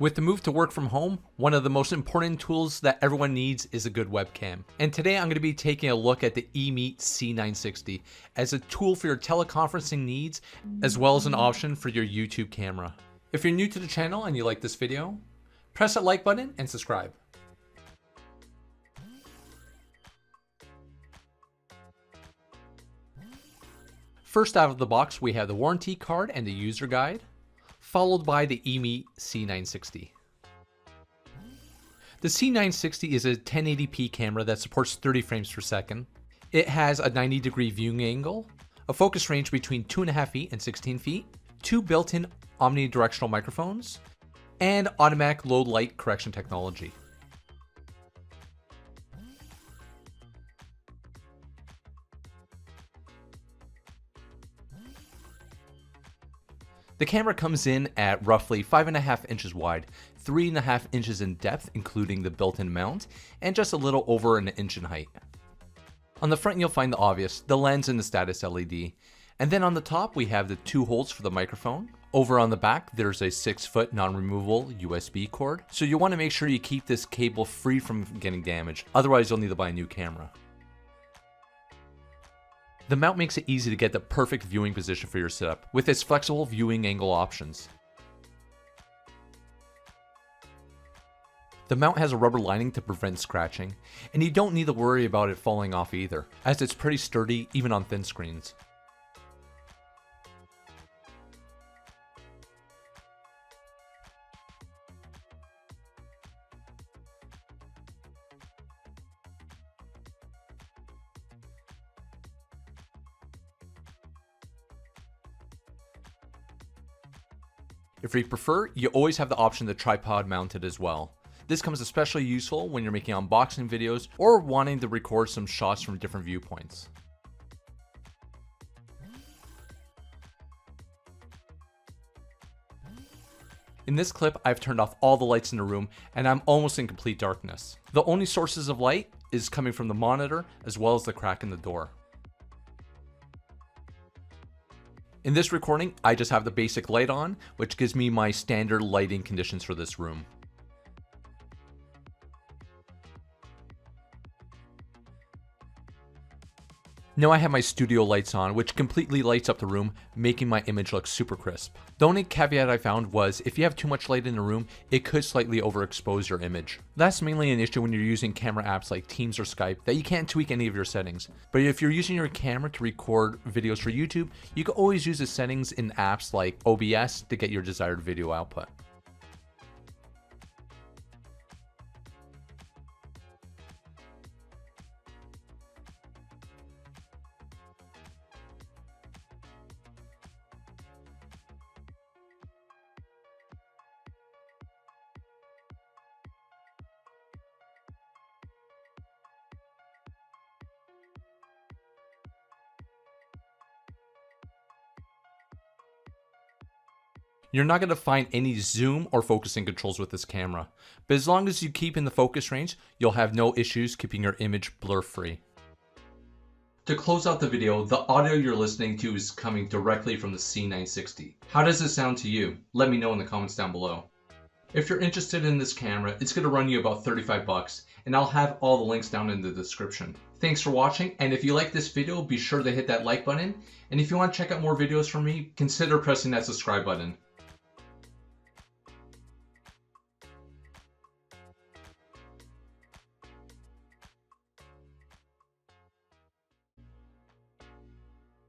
With the move to work from home, one of the most important tools that everyone needs is a good webcam. And today I'm going to be taking a look at the eMeet C960 as a tool for your teleconferencing needs, as well as an option for your YouTube camera. If you're new to the channel and you like this video, press that like button and subscribe. First out of the box, we have the warranty card and the user guide, followed by the eMeet C960. The C960 is a 1080p camera that supports 30 frames per second. It has a 90-degree viewing angle, a focus range between 2.5 feet and 16 feet, two built-in omnidirectional microphones, and automatic low light correction technology. The camera comes in at roughly 5.5 inches wide, 3.5 inches in depth including the built-in mount, and just a little over an inch in height. On the front you'll find the obvious, the lens and the status LED. And then on the top we have the two holes for the microphone. Over on the back there's a 6-foot non-removable USB cord, so you'll want to make sure you keep this cable free from getting damaged, otherwise you'll need to buy a new camera. The mount makes it easy to get the perfect viewing position for your setup with its flexible viewing angle options. The mount has a rubber lining to prevent scratching, and you don't need to worry about it falling off either, as it's pretty sturdy even on thin screens. If you prefer, you always have the option to tripod mount it as well. This comes especially useful when you're making unboxing videos or wanting to record some shots from different viewpoints. In this clip, I've turned off all the lights in the room and I'm almost in complete darkness. The only sources of light is coming from the monitor as well as the crack in the door. In this recording, I just have the basic light on, which gives me my standard lighting conditions for this room. Now I have my studio lights on, which completely lights up the room, making my image look super crisp. The only caveat I found was if you have too much light in the room, it could slightly overexpose your image. That's mainly an issue when you're using camera apps like Teams or Skype that you can't tweak any of your settings. But if you're using your camera to record videos for YouTube, you can always use the settings in apps like OBS to get your desired video output. You're not going to find any zoom or focusing controls with this camera, but as long as you keep in the focus range, you'll have no issues keeping your image blur free. To close out the video, the audio you're listening to is coming directly from the C960. How does it sound to you? Let me know in the comments down below. If you're interested in this camera, it's going to run you about 35 bucks, and I'll have all the links down in the description. Thanks for watching, and if you like this video, be sure to hit that like button, and if you want to check out more videos from me, consider pressing that subscribe button.